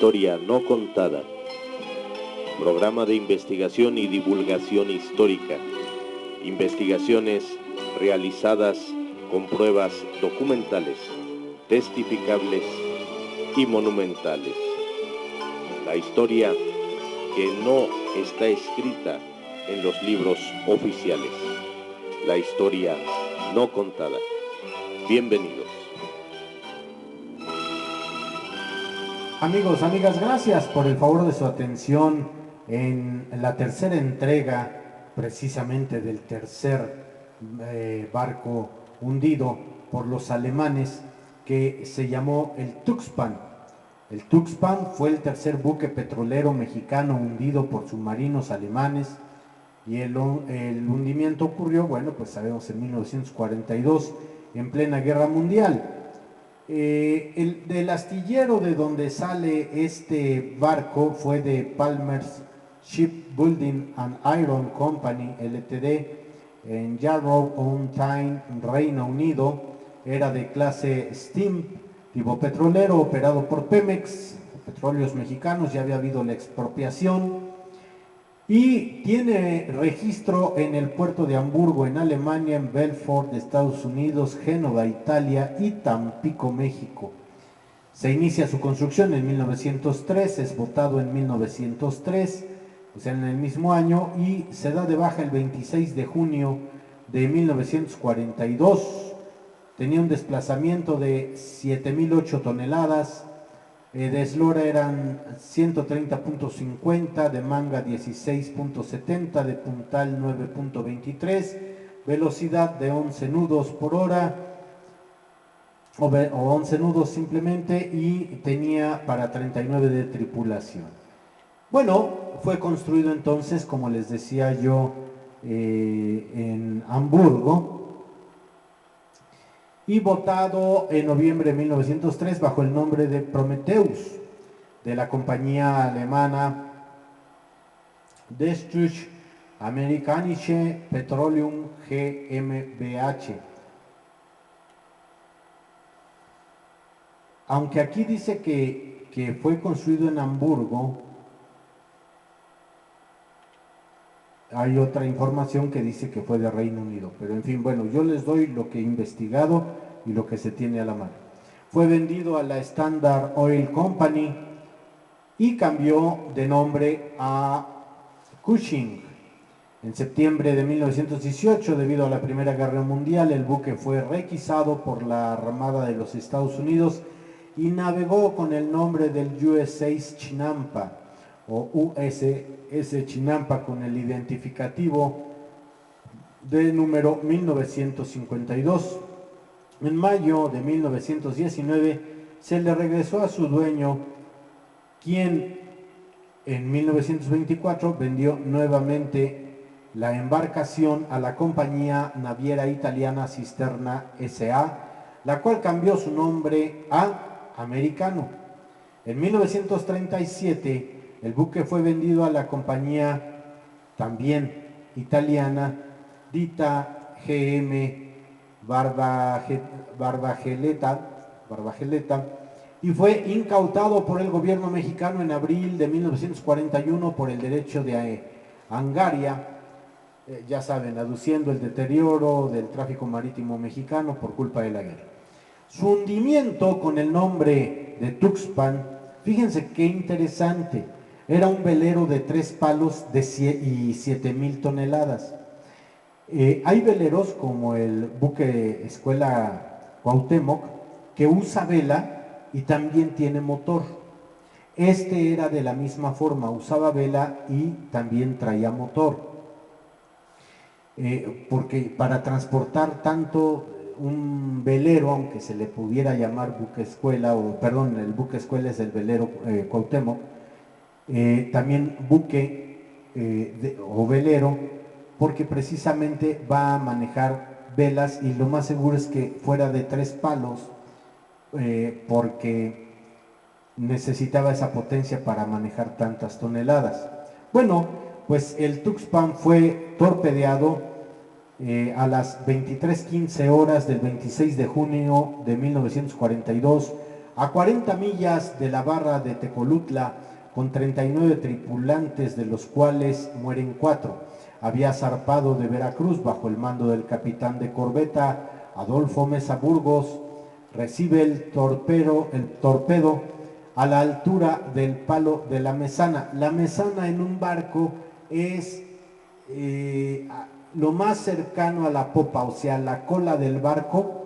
historia no contada. Programa de investigación y divulgación histórica. Investigaciones realizadas con pruebas documentales, testificables y monumentales. La historia que no está escrita en los libros oficiales. La historia no contada. Bienvenidos. Amigos, amigas, gracias por el favor de su atención en la tercera entrega precisamente del tercer barco hundido por los alemanes que se llamó el Tuxpan. El Tuxpan fue el tercer buque petrolero mexicano hundido por submarinos alemanes y el hundimiento ocurrió, bueno, pues sabemos, en 1942, en plena guerra mundial. Del astillero de donde sale este barco fue de Palmer's Shipbuilding and Iron Company Ltd. en Yarrow-on-Tyne, Reino Unido. Era de clase Steam, tipo petrolero, operado por Pemex, Petróleos Mexicanos. Ya había habido la expropiación y tiene registro en el puerto de Hamburgo, en Alemania, en Belfort, Estados Unidos, Génova, Italia y Tampico, México. Se inicia su construcción en 1903, es votado en 1903, o sea, en el mismo año, y se da de baja el 26 de junio de 1942. Tenía un desplazamiento de 7.008 toneladas, de eslora eran 130.50, de manga 16.70, de puntal 9.23, velocidad de 11 nudos por hora, o 11 nudos simplemente, y tenía para 39 de tripulación. Bueno, fue construido entonces, como les decía yo, en Hamburgo, y votado en noviembre de 1903 bajo el nombre de Prometheus, de la compañía alemana Deutsche Amerikanische Petroleum GmbH. Aunque aquí dice que fue construido en Hamburgo, hay otra información que dice que fue de Reino Unido, pero en fin, bueno, yo les doy lo que he investigado y lo que se tiene a la mano. Fue vendido a la Standard Oil Company y cambió de nombre a Cushing. En septiembre de 1918, debido a la Primera Guerra Mundial, el buque fue requisado por la Armada de los Estados Unidos y navegó con el nombre del USS Chinampa, o USS Chinampa, con el identificativo de número 1952. En mayo de 1919 se le regresó a su dueño, quien en 1924 vendió nuevamente la embarcación a la compañía naviera italiana Cisterna S.A., la cual cambió su nombre a Americano. En 1937 el buque fue vendido a la compañía también italiana Ditta GM Barbageleta, y fue incautado por el gobierno mexicano en abril de 1941 por el derecho de Hangaria, ya saben, aduciendo el deterioro del tráfico marítimo mexicano por culpa de la guerra. Su hundimiento con el nombre de Tuxpan, fíjense qué interesante. Era un velero de 3 palos y 7.000 toneladas. Hay veleros como el buque escuela Cuauhtémoc que usa vela y también tiene motor. Este era de la misma forma, usaba vela y también traía motor. Porque para transportar tanto un velero, aunque se le pudiera llamar buque escuela, o perdón, el buque escuela es el velero Cuauhtémoc, también buque o velero, porque precisamente va a manejar velas y lo más seguro es que fuera de 3 palos, porque necesitaba esa potencia para manejar tantas toneladas. Bueno, pues el Tuxpan fue torpedeado a las 23:15 horas del 26 de junio de 1942 a 40 millas de la barra de Tecolutla, con 39 tripulantes, de los cuales mueren 4. Había zarpado de Veracruz bajo el mando del capitán de corbeta Adolfo Mesa Burgos. Recibe el torpedo a la altura del palo de la mesana. La mesana en un barco es lo más cercano a la popa, o sea, la cola del barco.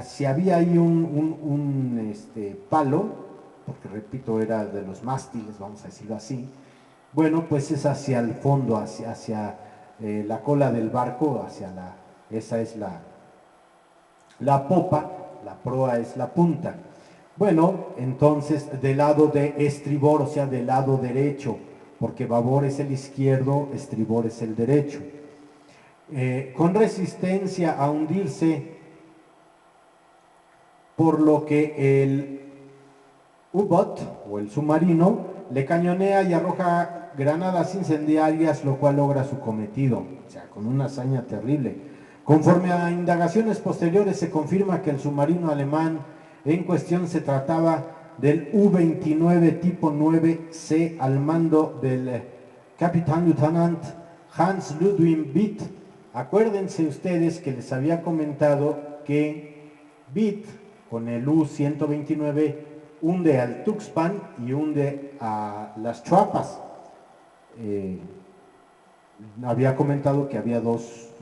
Si había ahí un palo, porque repito, era de los mástiles, vamos a decirlo así, bueno, pues es hacia el fondo, hacia la cola del barco, esa es la popa, la proa es la punta. Bueno, entonces del lado de estribor, o sea, del lado derecho, porque babor es el izquierdo, estribor es el derecho. Con resistencia a hundirse, por lo que el U-Boat o el submarino le cañonea y arroja granadas incendiarias, lo cual logra su cometido, o sea, con una hazaña terrible. Conforme a indagaciones posteriores, se confirma que el submarino alemán en cuestión se trataba del U-29 tipo 9C al mando del capitán lieutenant Hans Ludwig Witt. Acuérdense ustedes que les había comentado que Witt con el U-129 hunde al Tuxpan y hunde a las Chuapas. Había comentado que había dos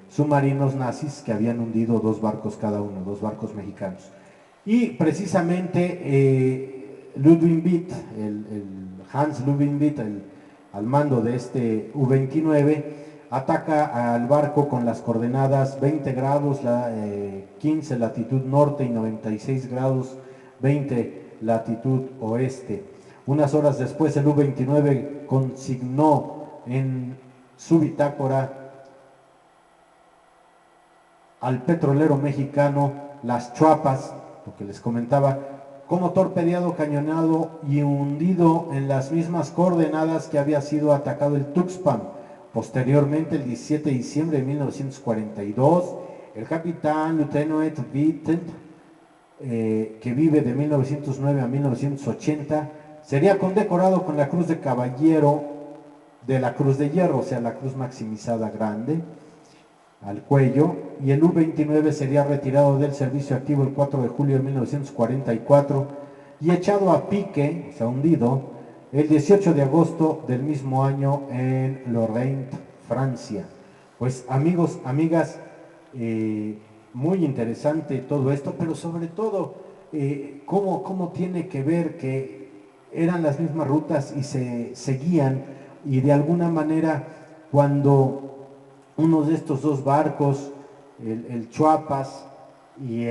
submarinos nazis que habían hundido 2 barcos cada uno, 2 barcos mexicanos. Y precisamente Ludwig Witt, el Hans Ludwig Witt, al mando de este U-29, ataca al barco con las coordenadas 20 grados 15 latitud norte y 96 grados 20 latitud oeste. Unas horas después, el U-29 consignó en su bitácora al petrolero mexicano Las Chuapas, lo que les comentaba, como torpedeado, cañonado y hundido en las mismas coordenadas que había sido atacado el Tuxpan. Posteriormente, el 17 de diciembre de 1942, el capitán Lieutenant Witt, que vive de 1909 a 1980, sería condecorado con la Cruz de Caballero de la Cruz de Hierro, o sea, la cruz maximizada grande al cuello, y el U-29 sería retirado del servicio activo el 4 de julio de 1944 y echado a pique, o sea, hundido, el 18 de agosto del mismo año en Lorraine, Francia. Pues amigos, amigas, muy interesante todo esto, pero sobre todo, cómo tiene que ver que eran las mismas rutas y se seguían, y de alguna manera cuando uno de estos 2 barcos, el Chuapas y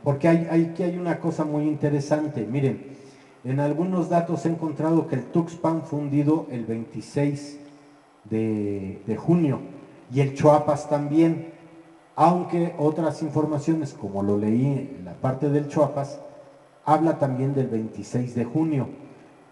porque aquí hay una cosa muy interesante. Miren, en algunos datos he encontrado que el Tuxpan fue hundido el 26 de junio y el Chuapas también, aunque otras informaciones, como lo leí en la parte del Chuapas, habla también del 26 de junio.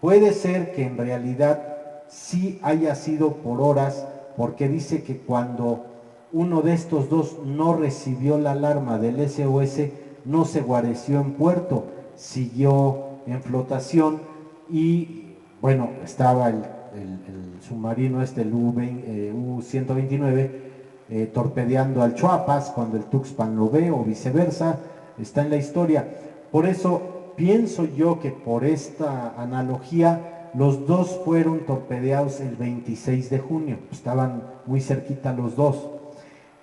Puede ser que en realidad sí haya sido por horas, porque dice que cuando uno de estos 2 no recibió la alarma del SOS, no se guareció en puerto, siguió en flotación y bueno, estaba el submarino el U-129 torpedeando al Chuapas cuando el Tuxpan lo ve, o viceversa, está en la historia. Por eso pienso yo que por esta analogía los 2 fueron torpedeados el 26 de junio, estaban muy cerquita los 2,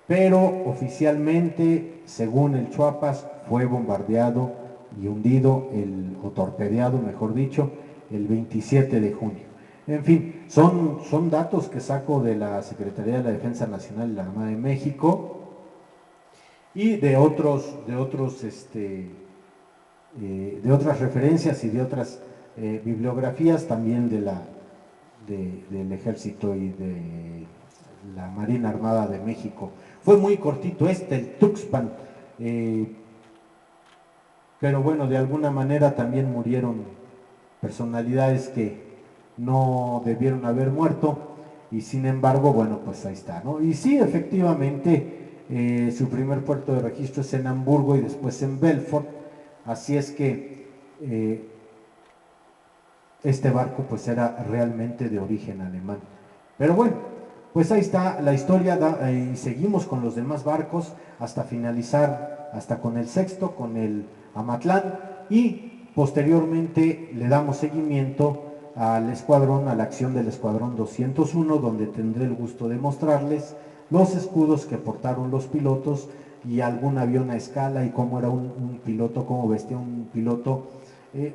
pero oficialmente, según el Chuapas, fue bombardeado y hundido, o torpedeado, mejor dicho, el 27 de junio. En fin, son datos que saco de la Secretaría de la Defensa Nacional y la Armada de México y de otras referencias y de otras bibliografías también del Ejército y de la Marina Armada de México. Fue muy cortito el Tuxpan, pero bueno, de alguna manera también murieron personalidades que no debieron haber muerto, y sin embargo, bueno, pues ahí está, ¿no? Y sí, efectivamente, su primer puerto de registro es en Hamburgo y después en Belfort, Así es que este barco pues era realmente de origen alemán. Pero bueno, pues ahí está la historia y seguimos con los demás barcos hasta finalizar, hasta con el sexto, con el Amatlán, y posteriormente le damos seguimiento al escuadrón, a la acción del escuadrón 201, donde tendré el gusto de mostrarles los escudos que portaron los pilotos y algún avión a escala y cómo era un piloto, cómo vestía un piloto.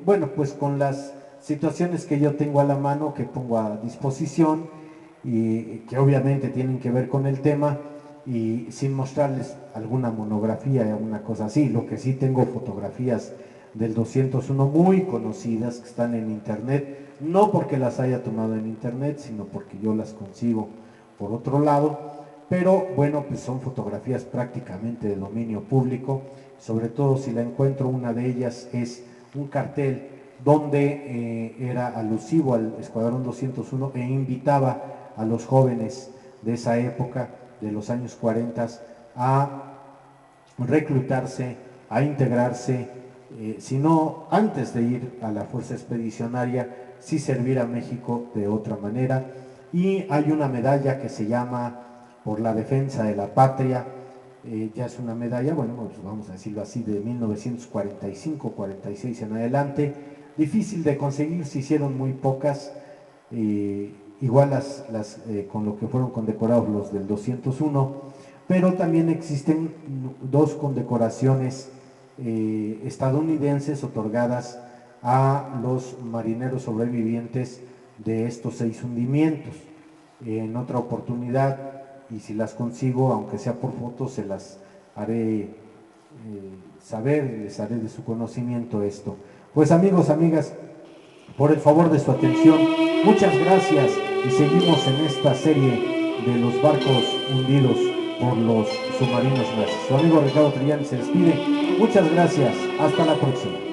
Bueno, pues con las situaciones que yo tengo a la mano, que pongo a disposición y que obviamente tienen que ver con el tema, y sin mostrarles alguna monografía o alguna cosa así. Lo que sí tengo fotografías del 201 muy conocidas que están en internet, no porque las haya tomado en internet, sino porque yo las consigo por otro lado, pero bueno, pues son fotografías prácticamente de dominio público. Sobre todo si la encuentro, una de ellas es un cartel donde era alusivo al Escuadrón 201 e invitaba a los jóvenes de esa época, de los años 40, a reclutarse, a integrarse, si no antes de ir a la fuerza expedicionaria, sí servir a México de otra manera. Y hay una medalla que se llama por la defensa de la patria, ya es una medalla, bueno, pues vamos a decirlo así, de 1945-46 en adelante, difícil de conseguir, se hicieron muy pocas, igual con lo que fueron condecorados los del 201, pero también existen dos condecoraciones estadounidenses otorgadas a los marineros sobrevivientes de estos 6 hundimientos. En otra oportunidad, y si las consigo, aunque sea por foto, se las haré saber, les haré de su conocimiento esto. Pues amigos, amigas, por el favor de su atención, muchas gracias, y seguimos en esta serie de los barcos hundidos por los submarinos nazis. Su amigo Ricardo Trillán se despide. Muchas gracias, hasta la próxima.